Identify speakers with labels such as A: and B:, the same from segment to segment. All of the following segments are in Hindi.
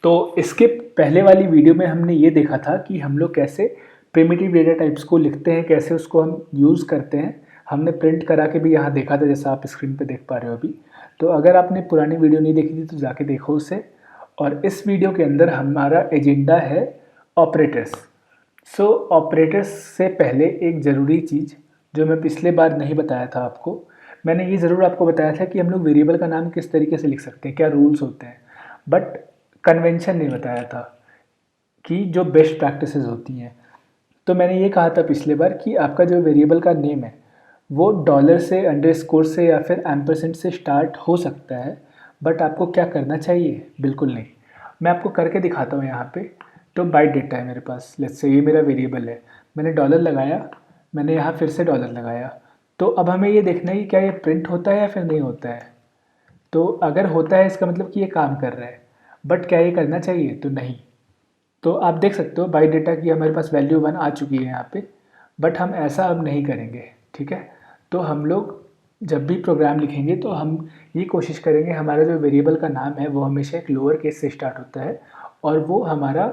A: तो इसके पहले वाली वीडियो में हमने ये देखा था कि हम लोग कैसे प्रिमिटिव डेटा टाइप्स को लिखते हैं, कैसे उसको हम यूज़ करते हैं। हमने प्रिंट करा के भी यहाँ देखा था, जैसा आप स्क्रीन पे देख पा रहे हो अभी। तो अगर आपने पुरानी वीडियो नहीं देखी थी तो जाके देखो उसे। और इस वीडियो के अंदर हमारा एजेंडा है ऑपरेटर्स। सो ऑपरेटर्स से पहले एक ज़रूरी चीज़ जो मैं पिछले बार नहीं बताया था आपको, मैंने ये ज़रूर आपको बताया था कि हम लोग वेरिएबल का नाम किस तरीके से लिख सकते हैं, क्या रूल्स होते हैं, बट कन्वेंशन नहीं बताया था कि जो बेस्ट प्रैक्टिसेस होती हैं। तो मैंने ये कहा था पिछले बार कि आपका जो वेरिएबल का नेम है वो डॉलर से, अंडरस्कोर से या फिर एम्परसेंट से स्टार्ट हो सकता है, बट आपको क्या करना चाहिए, बिल्कुल नहीं। मैं आपको करके दिखाता हूँ यहाँ पे। तो बाइट डेटा है मेरे पास, लेट्स से ये मेरा वेरिएबल है, मैंने डॉलर लगाया, मैंने यहाँ फिर से डॉलर लगाया। तो अब हमें ये देखना है कि क्या ये प्रिंट होता है या फिर नहीं होता है। तो अगर होता है इसका मतलब कि ये काम कर रहा है, बट क्या ये करना चाहिए, तो नहीं। तो आप देख सकते हो बाई डेटा की हमारे पास वैल्यू 1 आ चुकी है यहाँ पे, बट हम ऐसा अब नहीं करेंगे, ठीक है। तो हम लोग जब भी प्रोग्राम लिखेंगे तो हम ये कोशिश करेंगे हमारा जो वेरिएबल का नाम है वो हमेशा एक लोअर केस से स्टार्ट होता है और वो हमारा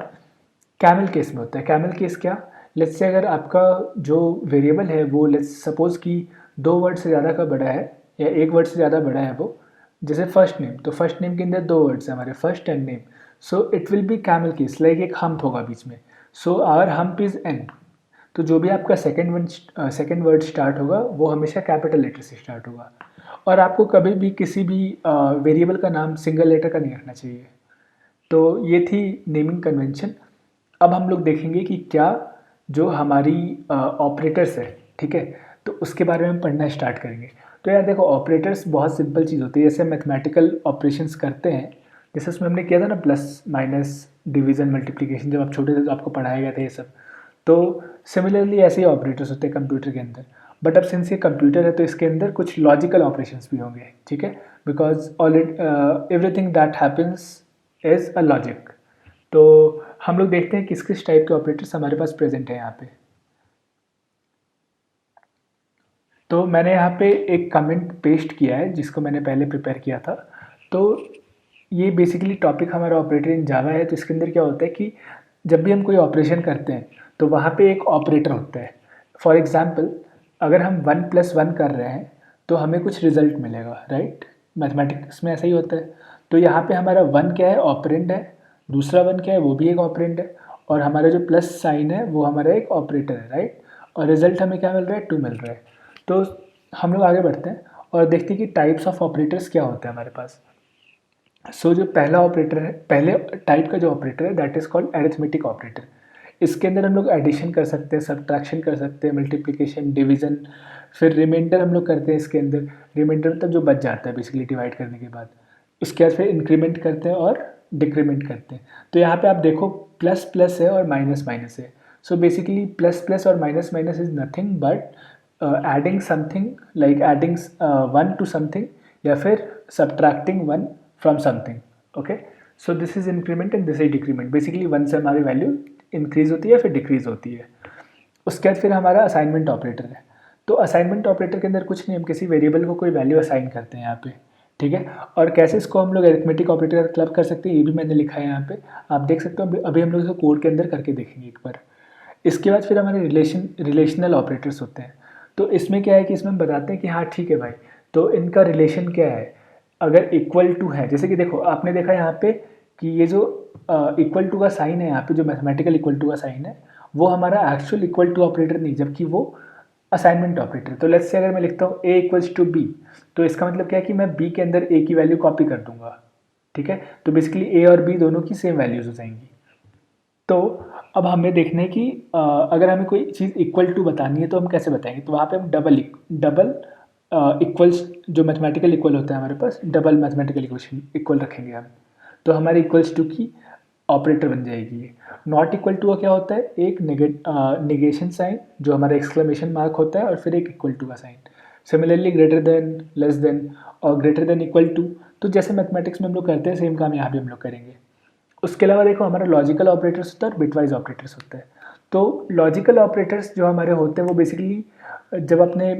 A: कैमल केस में होता है। कैमल केस क्या, लेट्स से अगर आपका जो वेरिएबल है वो लेट्स सपोज़ कि 2 वर्ड से ज़्यादा का बड़ा है या 1 वर्ड से ज़्यादा बड़ा है वो, जैसे फर्स्ट नेम, तो फर्स्ट नेम के अंदर 2 वर्ड्स हैं हमारे, first and name. So it will be camel case, like एक हम्प होगा बीच में। So our hump is N. तो जो भी आपका सेकेंड वर्ड स्टार्ट होगा वो हमेशा कैपिटल लेटर से स्टार्ट होगा। और आपको कभी भी किसी भी वेरिएबल का नाम सिंगल लेटर का नहीं रखना चाहिए। तो ये थी नेमिंग कन्वेंशन। अब हम लोग देखेंगे कि क्या जो हमारी ऑपरेटर्स है, ठीक है, तो उसके बारे में हम पढ़ना स्टार्ट करेंगे। तो यार देखो, ऑपरेटर्स बहुत सिंपल चीज़ होती है। जैसे मैथमेटिकल ऑपरेशंस करते हैं, जैसे उसमें हमने किया था ना, प्लस माइनस डिवीज़न मल्टीप्लिकेशन, जब आप छोटे थे तो आपको पढ़ाया गया था ये सब। तो सिमिलरली ऐसे ही ऑपरेटर्स होते हैं कंप्यूटर के अंदर। बट अब सिंस ये कंप्यूटर है तो इसके अंदर कुछ लॉजिकल ऑपरेशंस भी होंगे, ठीक है, because already everything that happens is a logic. तो हम लोग देखते हैं किस किस टाइप के ऑपरेटर्स हमारे पास प्रेजेंट है यहाँ पे। तो मैंने यहाँ पे एक कमेंट पेस्ट किया है जिसको मैंने पहले प्रिपेयर किया था। तो ये बेसिकली टॉपिक हमारा ऑपरेटर इन जावा है। तो इसके अंदर क्या होता है कि जब भी हम कोई ऑपरेशन करते हैं तो वहाँ पे एक ऑपरेटर होता है। फॉर एग्ज़ाम्पल, अगर हम 1+1 कर रहे हैं तो हमें कुछ रिजल्ट मिलेगा, राइट। मैथमेटिक्स में ऐसा ही होता है। तो यहाँ पे हमारा 1 क्या है, ऑपरेंड है, दूसरा 1 क्या है, वो भी एक ऑपरेंड है, और हमारा जो प्लस साइन है वो हमारा एक ऑपरेटर है, राइट। और रिजल्ट हमें क्या मिल रहा है, 2 मिल रहा है। तो हम लोग आगे बढ़ते हैं और देखते हैं कि टाइप्स ऑफ ऑपरेटर्स क्या होते हैं हमारे पास। सो जो पहला ऑपरेटर है, पहले टाइप का जो ऑपरेटर है, that is called arithmetic operator. इसके अंदर हम लोग एडिशन कर सकते हैं, सब्ट्रैक्शन कर सकते हैं, मल्टीप्लिकेशन, डिवीज़न, फिर रिमाइंडर हम लोग करते हैं इसके अंदर। रिमाइंडर मतलब जो बच जाता है बेसिकली डिवाइड करने के बाद। उसके बाद फिर इंक्रीमेंट करते हैं और डिक्रीमेंट करते हैं। तो यहाँ पे आप देखो, प्लस प्लस है और माइनस माइनस है। सो बेसिकली प्लस प्लस और minus minus is nothing but adding something, like adding 1 to something, या फिर subtracting 1 from something. Okay, so this is increment and this is decrement. Basically 1 से हमारी वैल्यू इंक्रीज होती है या फिर डिक्रीज होती है। उसके बाद फिर हमारा असाइनमेंट ऑपरेटर है। तो असाइनमेंट ऑपरेटर के अंदर कुछ नहीं, हम किसी वेरिएबल को कोई वैल्यू असाइन करते हैं यहाँ पे, ठीक है। और कैसे इसको हम लोग अरिथमेटिक ऑपरेटर क्लब कर सकते हैं ये भी मैंने लिखा है यहाँ पे, आप देख सकते हो। अभी हम लोग इसको कोड के अंदर करके देखेंगे एक बार। इसके बाद फिर हमारे रिलेशनल ऑपरेटर्स होते हैं। तो इसमें क्या है कि इसमें हम बताते हैं कि हाँ ठीक है भाई, तो इनका रिलेशन क्या है। अगर इक्वल टू है, जैसे कि देखो आपने देखा यहाँ पे कि ये जो इक्वल टू का साइन है यहाँ पे, जो मैथमेटिकल इक्वल टू का साइन है, वो हमारा एक्चुअल इक्वल टू ऑपरेटर नहीं, जबकि वो असाइनमेंट ऑपरेटर। तो लेट्स से अगर मैं लिखता हूँ a इक्वल्स टू बी, तो इसका मतलब क्या है कि मैं b के अंदर a की वैल्यू कॉपी कर दूंगा, ठीक है। तो बेसिकली a और b दोनों की सेम वैल्यूज हो जाएंगी। तो अब हमें देखना है कि अगर हमें कोई चीज़ इक्वल टू बतानी है तो हम कैसे बताएंगे। तो वहाँ पे हम डबल इक्वल्स, जो मैथमेटिकल इक्वल होता है हमारे पास, डबल मैथमेटिकल इक्वेशन इक्वल रखेंगे हम। तो हमारे इक्वल्स टू की ऑपरेटर बन जाएगी ये। नॉट इक्वल टू का क्या होता है, एक निगेशन साइन जो हमारा एक्सक्लेमेशन मार्क होता है, और फिर एक इक्वल टू का sign. Similarly greater than, less than, और ग्रेटर देन इक्वल टू। तो जैसे मैथमेटिक्स में हम लोग करते हैं सेम काम यहाँ भी हम लोग करेंगे। उसके अलावा देखो हमारा लॉजिकल ऑपरेटर्स होता है और बिटवाइज ऑपरेटर्स होता है। तो लॉजिकल ऑपरेटर्स जो हमारे होते हैं वो बेसिकली, जब अपने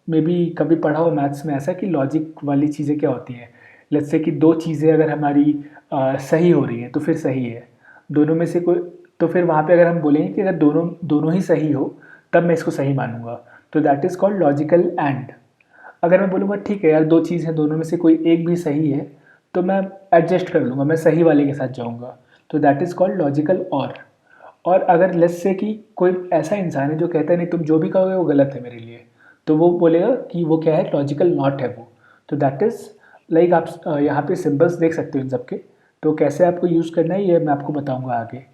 A: मे बी कभी पढ़ा हो मैथ्स में ऐसा कि लॉजिक वाली चीज़ें क्या होती हैं, लेट्स से कि दो चीज़ें अगर हमारी सही हो रही हैं तो फिर सही है, दोनों में से कोई, तो फिर वहाँ पे अगर हम बोलेंगे कि अगर दोनों दोनों ही सही हो तब मैं इसको सही मानूंगा, तो that is called logical and. अगर मैं बोलूँगा ठीक है यार दो चीज़ हैं, दोनों में से कोई एक भी सही है, तो मैं एडजस्ट कर लूँगा, मैं सही वाले के साथ जाऊँगा, तो दैट इज़ कॉल्ड लॉजिकल और अगर लेट्स से कि कोई ऐसा इंसान है जो कहता है नहीं तुम जो भी कहोगे वो गलत है मेरे लिए, तो वो बोलेगा कि वो क्या है, लॉजिकल नॉट है वो। तो दैट इज़ लाइक आप यहाँ पे सिंबल्स देख सकते हो इन सबके, तो कैसे आपको यूज़ करना है ये मैं आपको बताऊँगा आगे।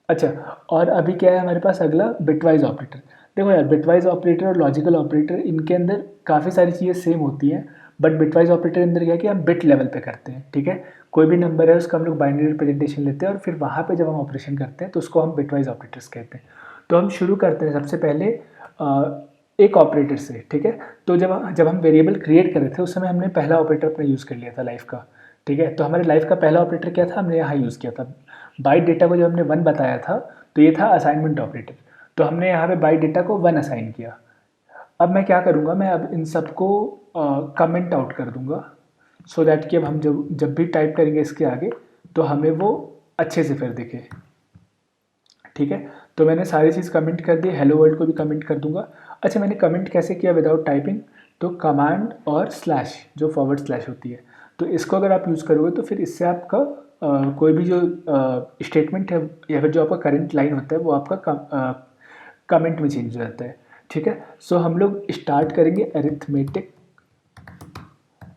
A: अच्छा, और अभी क्या है हमारे पास अगला बिटवाइज़ ऑपरेटर। देखो यार बिटवाइज़ ऑपरेटर और लॉजिकल ऑपरेटर इनके अंदर काफ़ी सारी चीज़ें सेम होती हैं, बट बिटवाइज़ ऑपरेटर के अंदर क्या है कि हम बिट लेवल पे करते हैं, ठीक है। कोई भी नंबर है उसका हम लोग बाइनरी रिप्रेजेंटेशन लेते हैं और फिर वहाँ पे जब हम ऑपरेशन करते हैं तो उसको हम बिटवाइज़ ऑपरेटर्स कहते हैं। तो हम शुरू करते हैं सबसे पहले एक ऑपरेटर से, ठीक है। तो जब हम वेरिएबल क्रिएट कर रहे थे उस समय हमने पहला ऑपरेटर अपना यूज़ कर लिया था लाइफ का, ठीक है। तो हमारे लाइफ का पहला ऑपरेटर क्या था, हमने यहाँ यूज़ किया था बाइट डेटा को, जब हमने 1 बताया था तो ये था असाइनमेंट ऑपरेटर, तो हमने यहाँ पे बाइट डेटा को 1 असाइन किया। अब मैं क्या करूँगा, मैं अब इन सबको कमेंट आउट कर दूँगा, सो दैट कि अब हम जब जब भी टाइप करेंगे इसके आगे तो हमें वो अच्छे से फिर दिखे, ठीक है। तो मैंने सारी चीज़ कमेंट कर दी, हेलो वर्ल्ड को भी कमेंट कर दूंगा। अच्छा, मैंने कमेंट कैसे किया विदाउट टाइपिंग, तो कमांड और स्लैश जो फॉरवर्ड स्लैश होती है, तो इसको अगर आप यूज़ करोगे तो फिर इससे आपका कोई भी जो स्टेटमेंट है या फिर जो आपका करंट लाइन होता है वो आपका कमेंट में चेंज हो जाता है, ठीक है। सो हम लोग स्टार्ट करेंगे अरिथमेटिक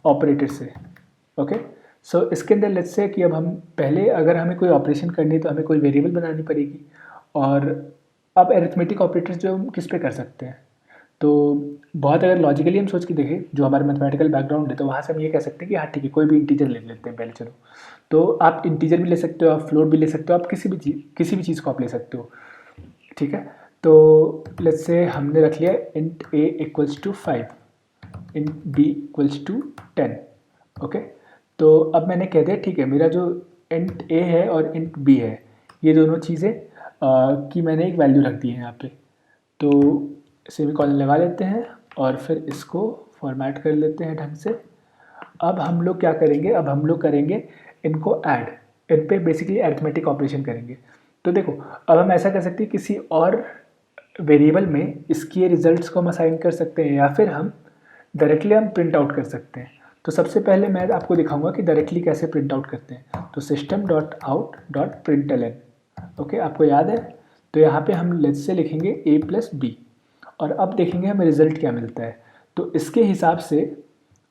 A: ऑपरेटर से, ओके। सो इसके अंदर लेट्स से कि अब हम पहले अगर हमें कोई ऑपरेशन करनी है तो हमें कोई वेरिएबल बनानी पड़ेगी, और अब अरिथमेटिक ऑपरेटर्स जो हम किस पे कर सकते हैं, तो बहुत अगर लॉजिकली हम सोच के देखें जो हमारा मैथमेटिकल बैकग्राउंड है तो वहाँ से हम ये कह सकते हैं कि हाँ ठीक है कोई भी इंटीजर ले लेते हैं पहले, चलो। तो आप इंटीजर भी ले सकते हो, आप फ्लोट भी ले सकते हो, आप किसी भी चीज़ को आप ले सकते हो, ठीक है। तो लेट्स से हमने रख लिया int a equals to 5, int b equals to 10, okay. तो अब मैंने कह दिया ठीक है मेरा जो इंट a है और इंट b है ये दोनों चीज़ें की मैंने एक वैल्यू रख दी है यहाँ पे, तो सेमीकोलन लगा लेते हैं और फिर इसको फॉर्मेट कर लेते हैं ढंग से। अब हम लोग क्या करेंगे, अब हम लोग करेंगे इनको ऐड, इन पे बेसिकली अरिथमेटिक ऑपरेशन करेंगे। तो देखो अब हम ऐसा कर सकते हैं किसी और वेरिएबल में इसके रिजल्ट्स को हम असाइन कर सकते हैं या फिर हम डायरेक्टली हम प्रिंट आउट कर सकते हैं। तो सबसे पहले मैं आपको दिखाऊंगा कि डायरेक्टली कैसे प्रिंट आउट करते हैं। तो system dot out dot println, okay आपको याद है। तो यहाँ पे हम लेट्स से लिखेंगे a प्लस बी, और अब देखेंगे हमें रिजल्ट क्या मिलता है। तो इसके हिसाब से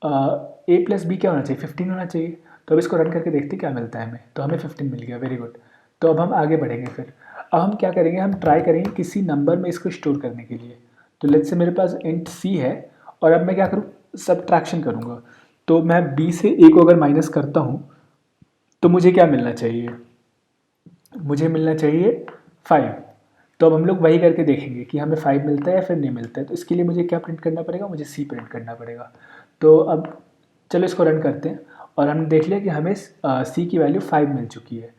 A: a प्लस बी क्या होना चाहिए, 15 होना चाहिए। तो अब इसको रन करके देखते क्या मिलता है हमें, तो हमें 15 मिल गया, वेरी गुड। तो अब हम आगे बढ़ेंगे फिर, अब हम क्या करेंगे, हम ट्राई करेंगे किसी नंबर में इसको स्टोर करने के लिए। तो लेट्स से मेरे पास इंट c है और अब मैं क्या करूँ, सब्ट्रैक्शन करूँगा। तो मैं b से a को अगर माइनस करता हूँ तो मुझे क्या मिलना चाहिए, मुझे मिलना चाहिए 5। तो अब हम लोग वही करके देखेंगे कि हमें 5 मिलता है या फिर नहीं मिलता है। तो इसके लिए मुझे क्या प्रिंट करना पड़ेगा, मुझे सी प्रिंट करना पड़ेगा। तो अब चलो इसको रन करते हैं और हमने देख लिया कि हमें सी की वैल्यू 5 मिल चुकी है।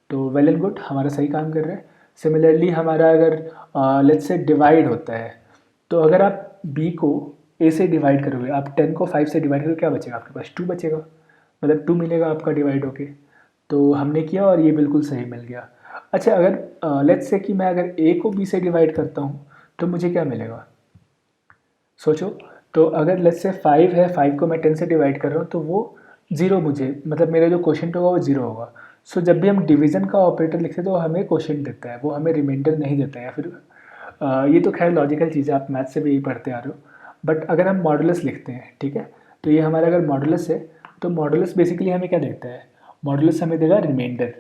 A: तो वेल एंड गुड, हमारा सही काम कर रहा है। सिमिलरली हमारा अगर लेट्स से डिवाइड होता है, तो अगर आप बी को ए से डिवाइड करोगे, आप 10 को 5 से डिवाइड करोगे, क्या बचेगा आपके पास, 2 बचेगा, मतलब 2 मिलेगा आपका डिवाइड होके। तो हमने किया और ये बिल्कुल सही मिल गया। अच्छा, अगर लेट्स से कि मैं अगर a को b से डिवाइड करता हूँ तो मुझे क्या मिलेगा, सोचो। तो अगर लेट्स से 5 है, 5 को मैं 10 से डिवाइड कर रहा हूँ तो वो 0 मुझे, मतलब मेरा जो क्वोशंट होगा वो 0 होगा। सो जब भी हम डिवीज़न का ऑपरेटर लिखते हैं तो वो हमें क्वोशंट देता है, वो हमें रिमाइंडर नहीं देता है। या फिर ये तो खैर लॉजिकल चीज़ है, आप मैथ से भी यही पढ़ते आ रहे हो। बट अगर हम मॉडुलस लिखते हैं, ठीक है, तो ये हमारा अगर मॉडुलस है तो मॉडुलस बेसिकली हमें क्या देता है, मॉडुलस हमें देगा रिमाइंडर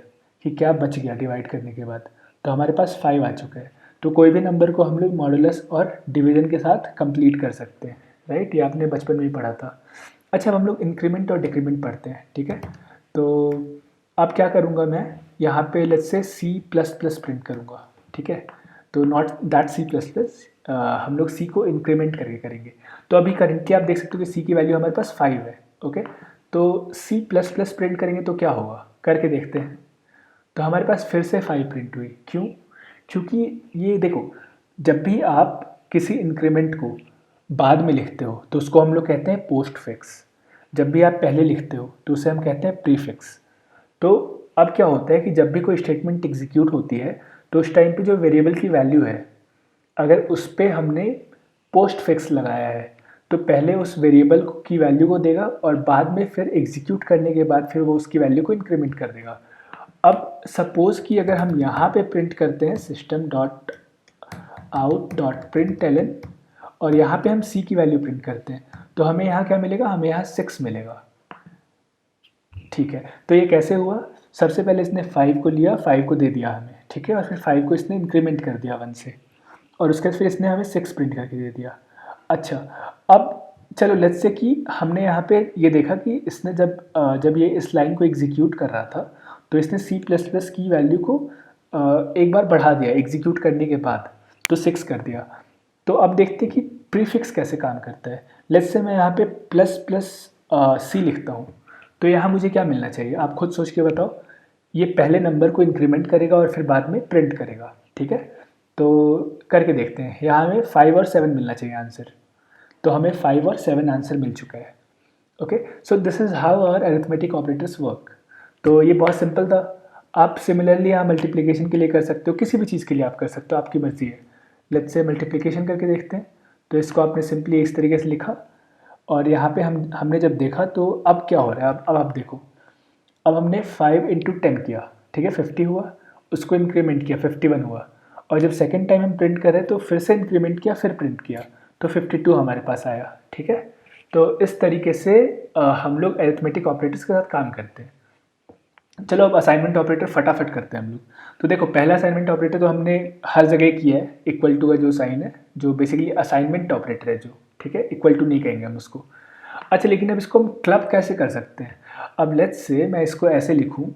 A: कि क्या बच गया डिवाइड करने के बाद। तो हमारे पास 5 आ चुका है। तो कोई भी नंबर को हम लोग मॉडुलस और डिवीज़न के साथ कंप्लीट कर सकते हैं, राइट, ये आपने बचपन में ही पढ़ा था। अच्छा, अब हम लोग इंक्रीमेंट और डिक्रीमेंट पढ़ते हैं, ठीक है। तो अब क्या करूँगा मैं, यहाँ पे let's say C plus plus print करूँगा, ठीक है। तो not that C plus plus, हम लोग सी को इंक्रीमेंट करके करेंगे। तो अभी करेंटली आप देख सकते हो कि सी की वैल्यू हमारे पास 5 है, ओके। तो सी प्लस प्लस प्रिंट करेंगे तो क्या होगा, करके देखते हैं। तो हमारे पास फिर से 5 प्रिंट हुई, क्यों, क्योंकि ये देखो, जब भी आप किसी इंक्रीमेंट को बाद में लिखते हो तो उसको हम लोग कहते हैं पोस्ट फिक्स। जब भी आप पहले लिखते हो तो उसे हम कहते हैं प्रीफिक्स। तो अब क्या होता है कि जब भी कोई स्टेटमेंट एग्जीक्यूट होती है तो उस टाइम पे जो वेरिएबल की वैल्यू है, अगर उस पर हमने पोस्ट फिक्स लगाया है तो पहले उस वेरिएबल की वैल्यू को देगा और बाद में फिर एग्जीक्यूट करने के बाद फिर वो उसकी वैल्यू को इंक्रीमेंट कर देगा। अब सपोज़ कि अगर हम यहाँ पे प्रिंट करते हैं system dot out dot println और यहाँ पे हम सी की वैल्यू प्रिंट करते हैं, तो हमें यहाँ क्या मिलेगा, हमें यहाँ 6 मिलेगा। ठीक है, तो ये कैसे हुआ, सबसे पहले इसने 5 को लिया, 5 को दे दिया हमें, ठीक है, और फिर 5 को इसने इंक्रीमेंट कर दिया 1 से, और उसके बाद फिर इसने हमें 6 प्रिंट करके दे दिया। अच्छा, अब चलो लेट्स से कि हमने यहाँ पे ये देखा कि इसने जब ये इस लाइन को एग्जीक्यूट कर रहा था तो इसने C++ की वैल्यू को एक बार बढ़ा दिया एग्जीक्यूट करने के बाद, तो 6 कर दिया। तो अब देखते हैं कि प्रीफिक्स कैसे काम करता है। लेट्स से मैं यहाँ पे प्लस प्लस सी लिखता हूँ, तो यहाँ मुझे क्या मिलना चाहिए, आप खुद सोच के बताओ। ये पहले नंबर को इंक्रीमेंट करेगा और फिर बाद में प्रिंट करेगा, ठीक है। तो करके देखते हैं, यहाँ हमें 5 और 7 मिलना चाहिए आंसर, तो हमें 5 और 7 आंसर मिल चुका है। Okay, so this is how our arithmetic operators work. तो ये बहुत सिंपल था। आप सिमिलरली यहाँ मल्टीप्लिकेशन के लिए कर सकते हो, किसी भी चीज़ के लिए आप कर सकते हो, आपकी मर्ज़ी है। लेट्स से मल्टीप्लिकेशन करके देखते हैं, तो इसको आपने सिंपली इस तरीके से लिखा और यहाँ पे हमने जब देखा तो अब क्या हो रहा है, अब आप देखो, अब हमने 5 इंटू 10 किया, ठीक है, 50 हुआ, उसको इंक्रीमेंट किया 51 हुआ, और जब सेकेंड टाइम हम प्रिंट करें तो फिर से इंक्रीमेंट किया फिर प्रिंट किया तो 52 हमारे पास आया, ठीक है। तो इस तरीके से हम लोग अरिथमेटिक ऑपरेटर्स के साथ काम करते हैं। चलो अब असाइनमेंट ऑपरेटर फटाफट करते हैं हम लोग। तो देखो, पहला असाइनमेंट ऑपरेटर तो हमने हर जगह किया है, इक्वल टू का जो साइन है, जो बेसिकली असाइनमेंट ऑपरेटर है जो, ठीक है, इक्वल टू नहीं कहेंगे हम उसको। अच्छा, लेकिन अब इसको हम क्लब कैसे कर सकते हैं। अब लेट्स से मैं इसको ऐसे लिखूँ,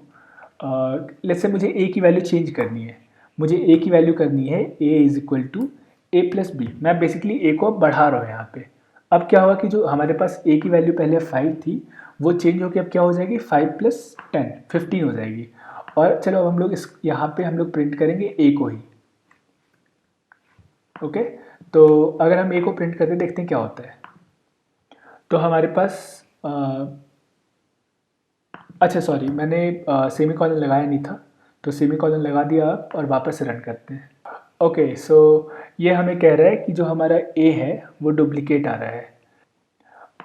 A: लेट्स से मुझे ए की वैल्यू चेंज करनी है, मुझे ए की वैल्यू करनी है A is equal to A plus B. मैं बेसिकली ए को अब बढ़ा रहा हूँ यहाँ पे। अब क्या हुआ कि जो हमारे पास ए की वैल्यू पहले 5 थी वो चेंज होकर अब क्या हो जाएगी, 5 प्लस 10 15 हो जाएगी। और चलो अब हम लोग इस यहाँ पे हम लोग प्रिंट करेंगे ए को ही। ओके, तो अगर हम ए को प्रिंट करते देखते हैं क्या होता है। तो हमारे पास अच्छा सॉरी, मैंने सेमी कॉलन लगाया नहीं था, तो सेमी कॉलन लगा दिया आप और वापस से रन करते हैं। ओके, सो ये हमें कह रहा है कि जो हमारा ए है वो डुप्लीकेट आ रहा है।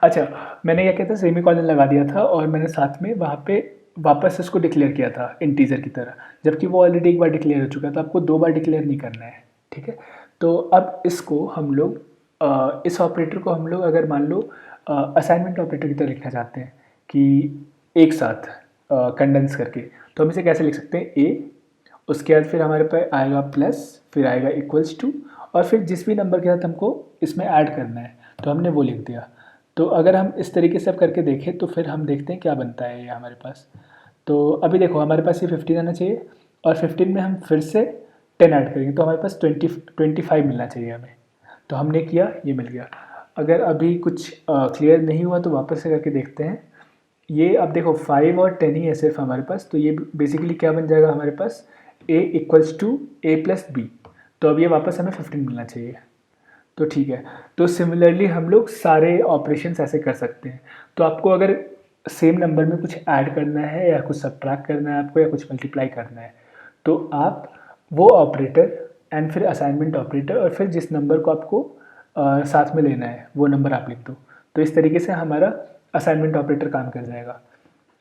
A: अच्छा, मैंने क्या कहता है, सेमी कॉलन लगा दिया था और मैंने साथ में वहाँ पे वापस इसको डिक्लेयर किया था इंटीजर की तरह, जबकि वो ऑलरेडी एक बार डिक्लेयर हो चुका था, आपको 2 बार डिक्लेयर नहीं करना है, ठीक है। तो अब इसको हम लोग इस ऑपरेटर को हम लोग अगर मान लो असाइनमेंट ऑपरेटर की तरह लिखना चाहते हैं कि एक साथ कंडेंस करके, तो हम इसे कैसे लिख सकते हैं, ए, उसके बाद फिर हमारे पास आएगा प्लस, फिर आएगा इक्वल्स टू, और फिर जिस भी नंबर के साथ हमको इसमें ऐड करना है तो हमने वो लिख दिया। तो अगर हम इस तरीके से अब करके देखें तो फिर हम देखते हैं क्या बनता है ये हमारे पास। तो अभी देखो हमारे पास ये 15 आना चाहिए और 15 में हम फिर से 10 ऐड करेंगे तो हमारे पास 25 मिलना चाहिए हमें। तो हमने किया, ये मिल गया। अगर अभी कुछ क्लियर नहीं हुआ तो वापस से करके देखते हैं। ये अब देखो 5 और 10 ही है सिर्फ हमारे पास, तो ये बेसिकली क्या बन जाएगा हमारे पास, a equals to A plus B. तो अब ये वापस हमें 15 मिलना चाहिए। तो ठीक है, तो सिमिलरली हम लोग सारे ऑपरेशंस ऐसे कर सकते हैं। तो आपको अगर सेम नंबर में कुछ ऐड करना है या कुछ सब्ट्रैक्ट करना है आपको या कुछ मल्टीप्लाई करना है, तो आप वो ऑपरेटर एंड फिर असाइनमेंट ऑपरेटर और फिर जिस नंबर को आपको साथ में लेना है वो नंबर आप लिख दो। तो इस तरीके से हमारा असाइनमेंट ऑपरेटर काम कर जाएगा।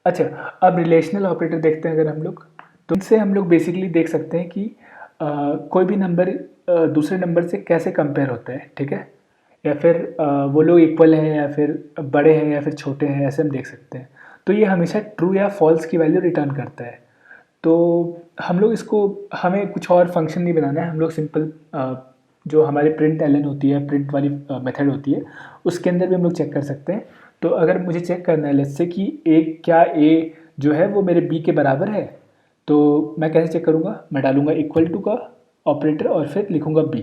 A: अच्छा, अब रिलेशनल ऑपरेटर देखते हैं अगर हम लोग, तो इनसे हम लोग बेसिकली देख सकते हैं कि कोई भी नंबर दूसरे नंबर से कैसे कंपेयर होता है, ठीक है, या फिर वो लोग इक्वल हैं या फिर बड़े हैं या फिर छोटे हैं, ऐसे हम देख सकते हैं। तो ये हमेशा ट्रू या फॉल्स की वैल्यू रिटर्न करता है। तो हम लोग इसको, हमें कुछ और फंक्शन नहीं बनाना है, हम लोग सिंपल जो हमारी प्रिंट एलन होती है, प्रिंट वाली मेथड होती है, उसके अंदर भी हम लोग चेक कर सकते हैं। तो अगर मुझे चेक करना है लेट्स से कि क्या ए जो है वो मेरे बी के बराबर है, तो मैं कैसे चेक करूँगा, मैं डालूँगा इक्वल टू का ऑपरेटर और फिर लिखूँगा बी।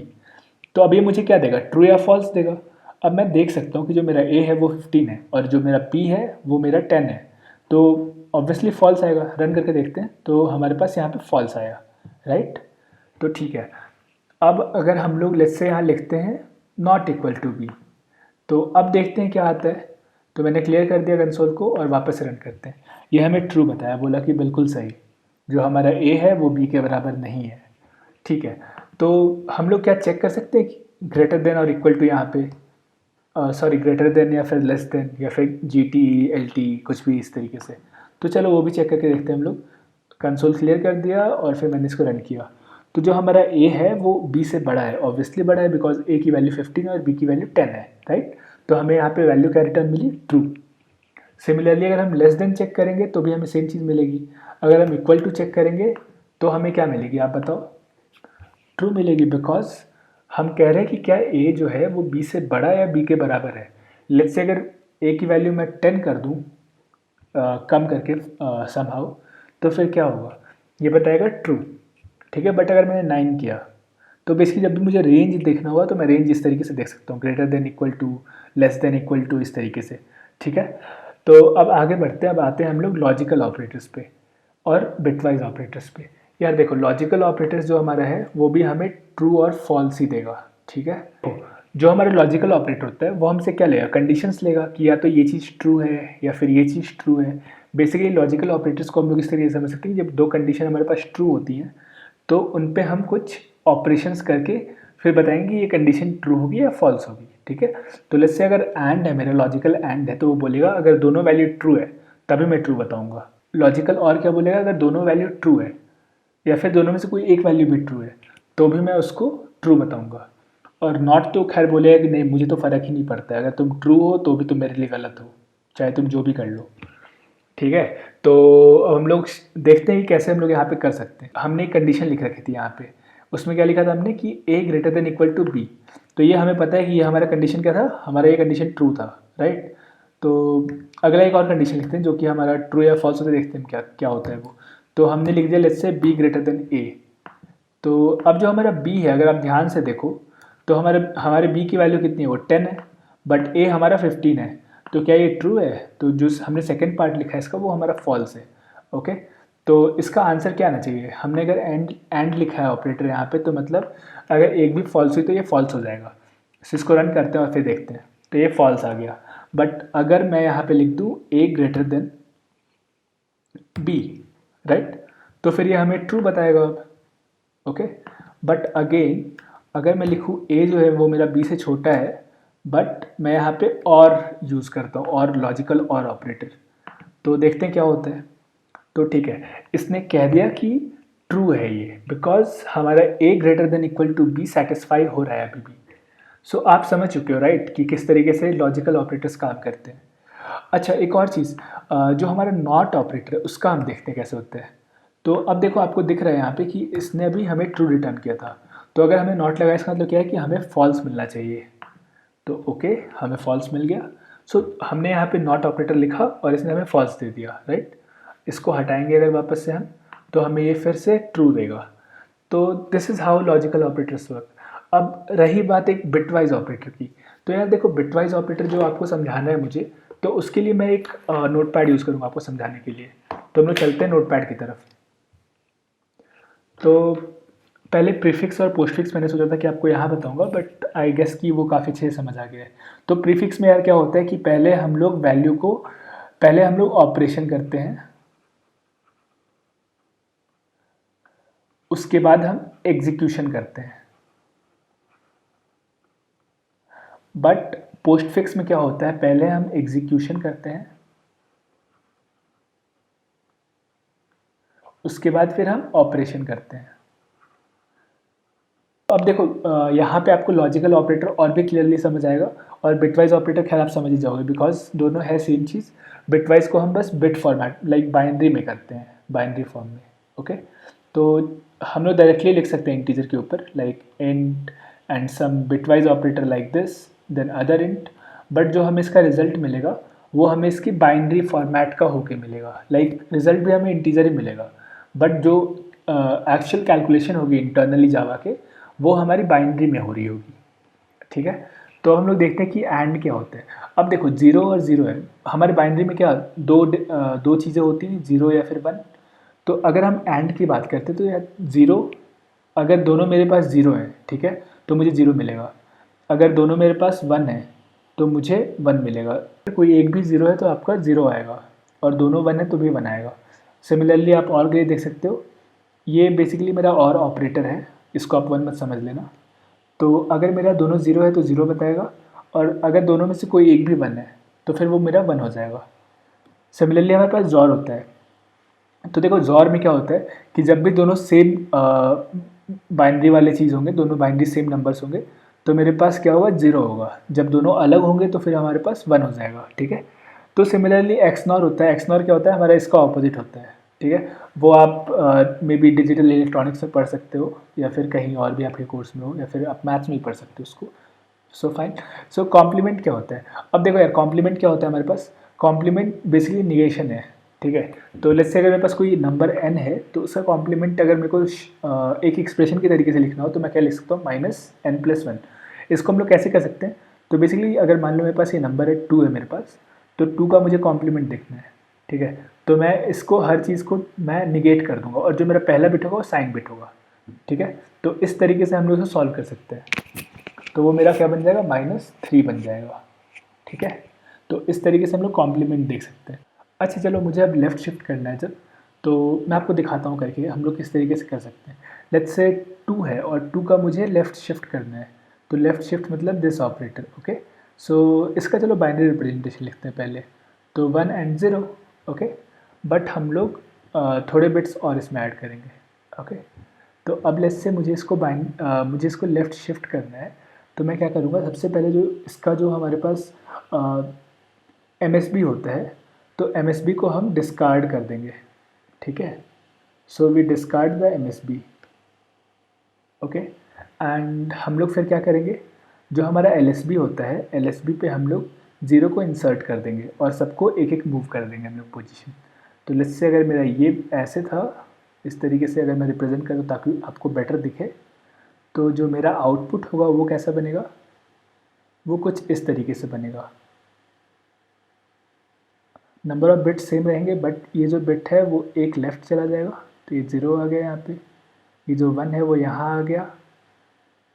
A: तो अब ये मुझे क्या देगा, ट्रू या फॉल्स देगा। अब मैं देख सकता हूँ कि जो मेरा ए है वो 15 है और जो मेरा बी है वो मेरा 10 है, तो ऑब्वियसली फॉल्स आएगा। रन करके देखते हैं, तो हमारे पास यहाँ पे फॉल्स आया, राइट। तो ठीक है, अब अगर हम लोग लेट्स से यहाँ लिखते हैं नॉट इक्वल टू बी, तो अब देखते हैं क्या आता है। तो मैंने क्लियर कर दिया कंसोल को और वापस रन करते हैं। ये हमें ट्रू बताया, बोला कि बिल्कुल सही, जो हमारा ए है वो बी के बराबर नहीं है। ठीक है, तो हम लोग क्या चेक कर सकते हैं कि ग्रेटर देन और इक्वल टू यहाँ पे, सॉरी ग्रेटर देन या फिर लेस देन या फिर जी टी एल टी कुछ भी इस तरीके से। तो चलो वो भी चेक करके देखते हैं हम लोग। कंसोल क्लियर कर दिया और फिर मैंने इसको रन किया। तो जो हमारा ए है वो बी से बड़ा है, ऑब्वियसली बड़ा है, बिकॉज ए की वैल्यू 15 और बी की वैल्यू 10 है, राइट। तो हमें यहाँ पे वैल्यू क्या रिटर्न मिली, ट्रू। सिमिलरली अगर हम लेस देन चेक करेंगे तो भी हमें सेम चीज़ मिलेगी। अगर हम इक्वल टू चेक करेंगे तो हमें क्या मिलेगी, आप बताओ। ट्रू मिलेगी, बिकॉज हम कह रहे हैं कि क्या ए जो है वो बी से बड़ा या बी के बराबर है। लेट्स से अगर ए की वैल्यू मैं 10 कर दूँ कम करके समहाउ, तो फिर क्या होगा, ये बताएगा ट्रू। ठीक है, बट अगर मैंने 9 किया तो बेसिकली जब भी मुझे रेंज देखना हुआ तो मैं रेंज इस तरीके से देख सकता हूँ, greater than equal to, less than equal to, इस तरीके से। ठीक है, तो अब आगे बढ़ते हैं। अब आते हैं हम लोग लॉजिकल ऑपरेटर्स पे और बिटवाइज ऑपरेटर्स पे। यार देखो, लॉजिकल ऑपरेटर्स जो हमारा है वो भी हमें ट्रू और फॉल्स ही देगा। ठीक है, तो जो हमारा लॉजिकल ऑपरेटर होता है वो हमसे क्या लेगा, कंडीशंस लेगा कि या तो ये चीज़ ट्रू है या फिर ये चीज़ ट्रू है। बेसिकली लॉजिकल ऑपरेटर्स को हम लोग इस तरीके से समझ सकते हैं, जब दो कंडीशन हमारे पास ट्रू होती हैं तो उन पे हम कुछ ऑपरेशंस करके फिर बताएंगे कि ये कंडीशन ट्रू होगी या फॉल्स होगी। ठीक है, तो लेट्स से अगर एंड है, मेरा लॉजिकल एंड है, तो वो बोलेगा अगर दोनों वैल्यू ट्रू है तभी मैं ट्रू बताऊंगा। लॉजिकल और क्या बोलेगा, अगर दोनों वैल्यू ट्रू है या फिर दोनों में से कोई एक वैल्यू भी ट्रू है तो भी मैं उसको ट्रू बताऊंगा। और नॉट तो खैर बोलेगा कि नहीं, मुझे तो फ़र्क ही नहीं पड़ता है, अगर तुम ट्रू हो तो भी तुम मेरे लिए गलत हो, चाहे तुम जो भी कर लो। ठीक है, तो अब हम लोग देखते हैं कि कैसे हम लोग यहाँ पे कर सकते हैं। हमने एक कंडीशन लिख रखी थी यहाँ पे, उसमें क्या लिखा था हमने कि a greater than equal to B. तो ये हमें पता है कि ये हमारा कंडीशन क्या था, हमारा ये कंडीशन ट्रू था, राइट। तो अगला एक और कंडीशन लिखते हैं जो कि हमारा ट्रू या फॉल्स होता है, देखते हैं क्या क्या होता है वो। तो हमने लिख दिया let's say b greater than a। तो अब जो हमारा b है, अगर आप ध्यान से देखो तो हमारे हमारे b की वैल्यू कितनी है, वो 10 है, बट a हमारा 15 है। तो क्या ये ट्रू है, तो जो हमने सेकंड पार्ट लिखा है इसका वो हमारा फॉल्स है। ओके, तो इसका आंसर क्या आना चाहिए, हमने अगर एंड लिखा है ऑपरेटर यहाँ पे, तो मतलब अगर एक भी फॉल्स हुई तो ये फॉल्स हो जाएगा। इसको रन करते हैं और फिर देखते हैं, तो ये फॉल्स आ गया। बट अगर मैं यहाँ पे लिख दूँ a greater then b, right, तो फिर ये हमें ट्रू बताएगा अब। ओके, बट अगेन अगर मैं लिखूँ a जो है वो मेरा b से छोटा है, बट मैं यहाँ पे और यूज़ करता हूँ, और लॉजिकल और ऑपरेटर, तो देखते हैं क्या होता है। तो ठीक है, इसने कह दिया कि ट्रू है ये, बिकॉज हमारा a greater than equal to b satisfy हो रहा है अभी भी। सो आप समझ चुके हो, राइट, कि किस तरीके से लॉजिकल ऑपरेटर्स काम करते हैं। अच्छा, एक और चीज़, जो हमारा नॉट ऑपरेटर है उसका हम देखते हैं कैसे होता है। तो अब देखो, आपको दिख रहा है यहाँ पे कि इसने अभी हमें ट्रू रिटर्न किया था, तो अगर हमें नॉट लगाया इसका मतलब क्या है कि हमें फॉल्स मिलना चाहिए। तो ओके, हमें फॉल्स मिल गया। सो हमने यहाँ पे नॉट ऑपरेटर लिखा और इसने हमें फॉल्स दे दिया, राइट। इसको हटाएंगे अगर वापस से हम, तो हमें ये फिर से ट्रू देगा। तो this is how logical operators work. अब रही बात एक बिटवाइज ऑपरेटर की, तो यार देखो, बिटवाइज ऑपरेटर जो आपको समझाना है मुझे, तो उसके लिए मैं एक नोटपैड यूज़ करूँगा आपको समझाने के लिए। तो हम लोग चलते हैं नोटपैड की तरफ। तो पहले प्रीफिक्स और पोस्टफिक्स मैंने सोचा था कि आपको यहाँ बताऊंगा, बट आई गेस कि वो काफ़ी अच्छे से समझ आ गया है। तो प्रीफिक्स में यार क्या होता है कि पहले हम लोग ऑपरेशन करते हैं, उसके बाद हम एग्जीक्यूशन करते हैं। बट पोस्टफिक्स में क्या होता है, पहले हम एग्जीक्यूशन करते हैं, उसके बाद फिर हम ऑपरेशन करते हैं। अब देखो, यहाँ पे आपको लॉजिकल ऑपरेटर और भी क्लियरली समझ आएगा, और बिटवाइज ऑपरेटर खैर आप समझ ही जाओगे, बिकॉज दोनों है सेम चीज़। बिटवाइज को हम बस बिट फॉर्मेट लाइक बाइनरी में करते हैं, बाइनरी फॉर्म में। ओके, तो हम लोग डायरेक्टली लिख सकते हैं इंटीजर के ऊपर, like int and some bitwise operator like this, then other int. But जो हमें इसका रिजल्ट मिलेगा वो हमें इसकी बाइनरी फॉर्मेट का होके मिलेगा, लाइक रिजल्ट भी हमें इंटीजर ही मिलेगा, बट जो एक्चुअल कैलकुलेशन होगी इंटरनली जावा के, वो हमारी बाइनरी में हो रही होगी। ठीक है, तो हम लोग देखते हैं कि एंड क्या होता है। अब देखो, जीरो और ज़ीरो है हमारे बाइनरी में, क्या दो चीज़ें होती हैं, ज़ीरो या फिर वन। तो अगर हम एंड की बात करते हैं तो यार ज़ीरो, अगर दोनों मेरे पास ज़ीरो है, ठीक है, तो मुझे ज़ीरो मिलेगा। अगर दोनों मेरे पास वन है तो मुझे 1 मिलेगा। अगर कोई एक भी 0 है तो आपका 0 आएगा, और दोनों 1 है तो भी 1 आएगा। सिमिलरली आप और भी देख सकते हो, ये बेसिकली मेरा और ऑपरेटर है, इसको आप 1 मत समझ लेना। तो अगर मेरा दोनों 0 है तो 0 बताएगा, और अगर दोनों में से कोई एक भी 1 है तो फिर वो मेरा 1 हो जाएगा। सिमिलरली हमारे पास जॉर होता है। तो देखो जॉर में क्या होता है कि जब भी दोनों सेम बाइनरी वाले चीज़ होंगे, दोनों बाइनरी सेम नंबर्स होंगे, तो मेरे पास क्या होगा, 0 होगा। जब दोनों अलग होंगे तो फिर हमारे पास 1 हो जाएगा, ठीक है। तो सिमिलरली एक्स नॉर होता है, एक्स नॉर क्या होता है, हमारा इसका ऑपोजिट होता है, ठीक है। वो आप मे बी डिजिटल इलेक्ट्रॉनिक्स में पढ़ सकते हो, या फिर कहीं और भी आपके कोर्स में हो, या फिर आप मैथ्स में ही पढ़ सकते हो उसको। So fine. सो कॉम्प्लीमेंट क्या होता है, अब देखो यार कॉम्प्लीमेंट क्या होता है हमारे पास। कॉम्प्लीमेंट बेसिकली निगेशन है, ठीक है। तो लेट्स से अगर मेरे पास कोई नंबर n है तो उसका कॉम्प्लीमेंट अगर मेरे को एक एक्सप्रेशन के तरीके से लिखना हो तो मैं क्या लिख सकता हूँ, -n+1। इसको हम लोग कैसे कर सकते हैं, तो बेसिकली अगर मान लो मेरे पास ये नंबर है 2 है मेरे पास, तो 2 का मुझे कॉम्प्लीमेंट देखना है, ठीक है। तो मैं इसको हर चीज़ को मैं निगेट कर दूंगा, और जो मेरा पहला बिट होगा वो साइन बिट होगा, ठीक है। तो इस तरीके से हम लोग इसे सॉल्व कर सकते हैं। तो वो मेरा क्या बन जाएगा, -3 बन जाएगा, ठीक है। तो इस तरीके से हम लोग कॉम्प्लीमेंट देख सकते हैं। अच्छा चलो, मुझे अब लेफ़्ट शिफ्ट करना है जब, तो मैं आपको दिखाता हूँ करके हम लोग किस तरीके से कर सकते हैं। लेट्स से 2 है और 2 का मुझे लेफ़्ट शिफ्ट करना है, तो लेफ़्ट शिफ्ट मतलब दिस ऑपरेटर, ओके। सो इसका चलो बाइनरी रिप्रेजेंटेशन लिखते हैं पहले, तो 1 एंड 0, ओके। बट हम लोग थोड़े बिट्स और इसमें ऐड करेंगे, ओके। तो अब लेट्स से मुझे इसको लेफ़्ट शिफ्ट करना है, तो मैं क्या करूँगा, सबसे पहले जो इसका जो हमारे पास MSB होता है, तो MSB को हम डिस्कार्ड कर देंगे, ठीक है। So we discard the MSB, okay. And हम लोग फिर क्या करेंगे, जो हमारा LSB होता है, LSB पे हम लोग 0 को इंसर्ट कर देंगे और सबको एक एक मूव कर देंगे हम लोग पोजीशन। तो लेट्स से अगर मेरा ये ऐसे था, इस तरीके से अगर मैं रिप्रेजेंट करूँ ताकि आपको बेटर दिखे, तो जो मेरा आउटपुट होगा वो कैसा बनेगा, वो कुछ इस तरीके से बनेगा। नंबर ऑफ बिट सेम रहेंगे, बट ये जो बिट है वो एक लेफ़्ट चला जाएगा, तो ये 0 आ गया यहाँ पे। ये जो 1 है वो यहाँ आ गया,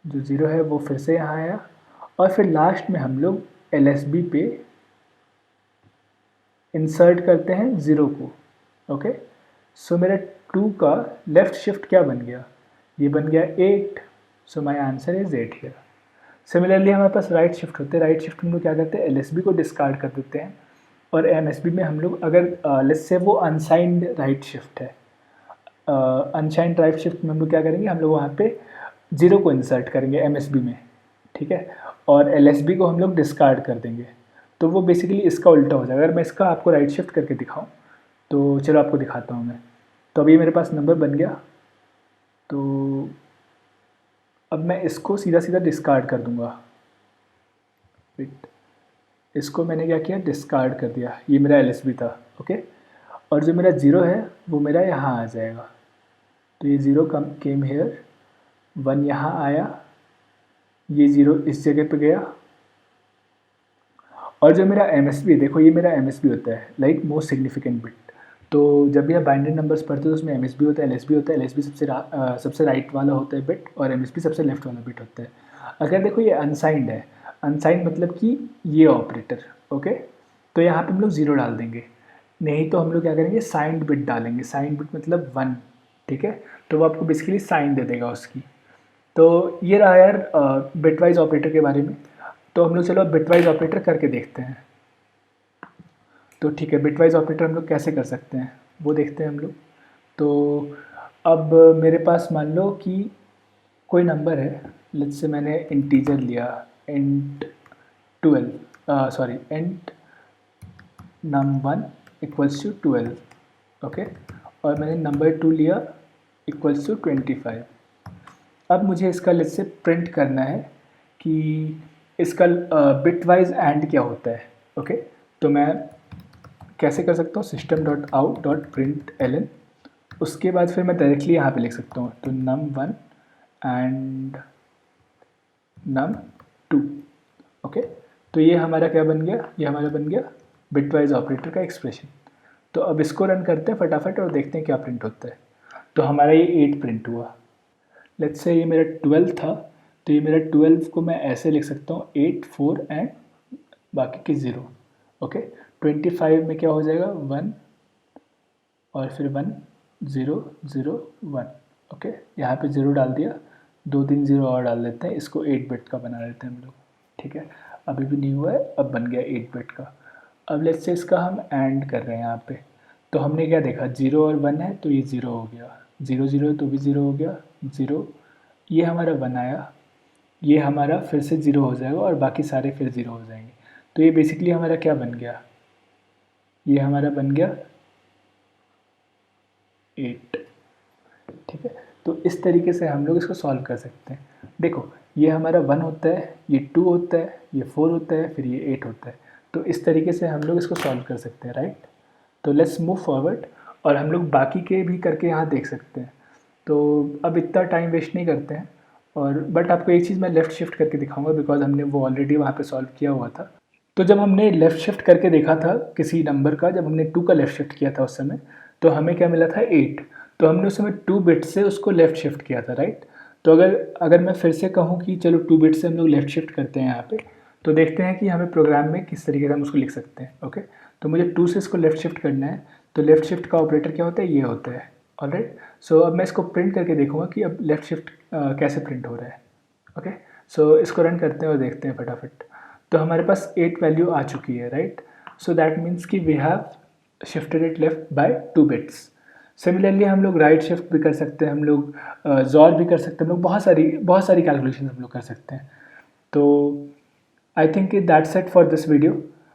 A: जो 0 है वो फिर से यहाँ आया, और फिर लास्ट में हम लोग LSB पे इंसर्ट करते हैं 0 को, ओके। सो मेरा 2 का लेफ़्ट शिफ्ट क्या बन गया, ये बन गया 8। So my answer is 8 here. Similarly हमारे पास राइट शिफ्ट होते हैं, राइट शिफ्ट हम लोग क्या करते हैं, LSB को डिस्कार्ड कर देते हैं, और MSB में हम लोग अगर लेट्स से वो अनसाइंड राइट शिफ्ट है, अनसाइंड राइट शिफ्ट में हम लोग क्या करेंगे, हम लोग वहाँ पे 0 को इंसर्ट करेंगे MSB में, ठीक है, और LSB को हम लोग डिस्कार्ड कर देंगे। तो वो बेसिकली इसका उल्टा हो जाएगा। अगर मैं इसका आपको राइट शिफ्ट करके दिखाऊँ, तो चलो आपको दिखाता हूँ मैं। तो अभी मेरे पास नंबर बन गया, तो अब मैं इसको सीधा सीधा डिस्कार्ड कर दूँगा। वेट, इसको मैंने क्या किया, डिस्कार्ड कर दिया, ये मेरा LSB था, ओके। और जो मेरा 0 है वो मेरा यहाँ आ जाएगा, तो ये 0 केम हेयर, 1 यहाँ आया, ये 0 इस जगह पे गया, और जो मेरा MSB देखो, ये मेरा MSB होता है, लाइक मोस्ट सिग्निफिकेंट बिट। तो जब भी आप बाइनरी नंबर्स पढ़ते हो तो उसमें MSB होता है, LSB होता है। LSB सबसे राइट वाला होता है बिट, और MSB सबसे लेफ्ट वाला बिट होता है। अगर देखो ये अनसाइंड है, अनसाइंड मतलब कि ये ऑपरेटर, ओके, तो यहाँ पे हम लोग 0 डाल देंगे। नहीं तो हम लोग क्या करेंगे, साइंड बिट डालेंगे, साइंड बिट मतलब 1, ठीक है। तो वो आपको बेसिकली साइन दे देगा उसकी। तो ये रहा यार बिटवाइज ऑपरेटर के बारे में। तो हम लोग चलो अब बिटवाइज ऑपरेटर करके देखते हैं। तो ठीक है, बिटवाइज ऑपरेटर हम लोग कैसे कर सकते हैं वो देखते हैं हम लोग। तो अब मेरे पास मान लो कि कोई नंबर है, लेट्स से मैंने इंटीजर लिया, int 12, sorry int num1 equals to 12, okay. और मैंने नंबर 2 लिया इक्वल्स टू 25। अब मुझे इसका लेट्स से प्रिंट करना है कि इसका बिटवाइज एंड क्या होता है, ओके। तो मैं कैसे कर सकता हूँ, system.out.println, उसके बाद फिर मैं डायरेक्टली यहाँ पे लिख सकता हूँ, तो num1 एंड num2, ओके। तो ये हमारा क्या बन गया, ये हमारा बन गया बिटवाइज ऑपरेटर का एक्सप्रेशन। तो अब इसको रन करते हैं फटाफट और देखते हैं क्या प्रिंट होता है। तो हमारा ये 8 प्रिंट हुआ। लेट्स से ये मेरा 12 था, तो ये मेरा 12 को मैं ऐसे लिख सकता हूँ 8 4 एंड बाकी की 0। ओके, 25 में क्या हो जाएगा 1 और फिर 1 0 0 1। ओके, यहाँ पे 0 डाल दिया, 2 3 0 और डाल देते हैं, इसको 8 बिट का बना देते हैं हम लोग। ठीक है, अभी भी नहीं हुआ है, अब बन गया 8 बिट का। अब लेट्स से इसका हम एंड कर रहे हैं यहाँ पे। तो हमने क्या देखा, 0 और 1 है तो ये 0 हो गया, 0 0 है तो भी 0 हो गया, 0, ये हमारा 1 आया, ये हमारा फिर से 0 हो जाएगा और बाकी सारे फिर 0 हो जाएंगे। तो ये बेसिकली हमारा क्या बन गया, ये हमारा बन गया 8। ठीक है, तो इस तरीके से हम लोग इसको सॉल्व कर सकते हैं। देखो, ये हमारा 1 होता है, ये 2 होता है, ये 4 होता है, फिर ये 8 होता है। तो इस तरीके से हम लोग इसको सॉल्व कर सकते हैं, राइट। तो लेट्स मूव फॉरवर्ड, और हम लोग बाकी के भी करके यहाँ देख सकते हैं। तो अब इतना टाइम वेस्ट नहीं करते हैं, और बट आपको एक चीज़ मैं लेफ़्ट शिफ्ट करके दिखाऊंगा, बिकॉज हमने वो ऑलरेडी वहाँ पे सॉल्व किया हुआ था। तो जब हमने लेफ़्ट शिफ्ट करके देखा था किसी नंबर का, जब हमने 2 का लेफ़्ट शिफ्ट किया था उस समय, तो हमें क्या मिला था 8। तो हमने उस समय 2 बिट से उसको लेफ़्ट शिफ्ट किया था, राइट। तो अगर अगर मैं फिर से कहूँ कि चलो 2 बिट से हम लोग लेफ़्ट शिफ्ट करते हैं यहाँ पे, तो देखते हैं कि हमें प्रोग्राम में किस तरीके से हम उसको लिख सकते हैं। ओके, तो मुझे 2 से इसको लेफ़्ट शिफ्ट करना है, तो लेफ़्ट शिफ्ट का ऑपरेटर क्या होता है, ये होता है। ऑलराइट, सो अब मैं इसको प्रिंट करके देखूँगा कि अब लेफ़्ट शिफ्ट कैसे प्रिंट हो रहा है। ओके, सो इसको रन करते हैं और देखते हैं फटाफट। तो हमारे पास 8 वैल्यू आ चुकी है, राइट। सो दैट मीन्स कि we have shifted it left by 2 bits. Similarly हम लोग राइट शिफ्ट भी कर सकते हैं, हम लोग जॉर भी कर सकते हैं, हम लोग बहुत सारी कैलकुलेशन हम लोग कर सकते हैं। तो I think that's it for this video.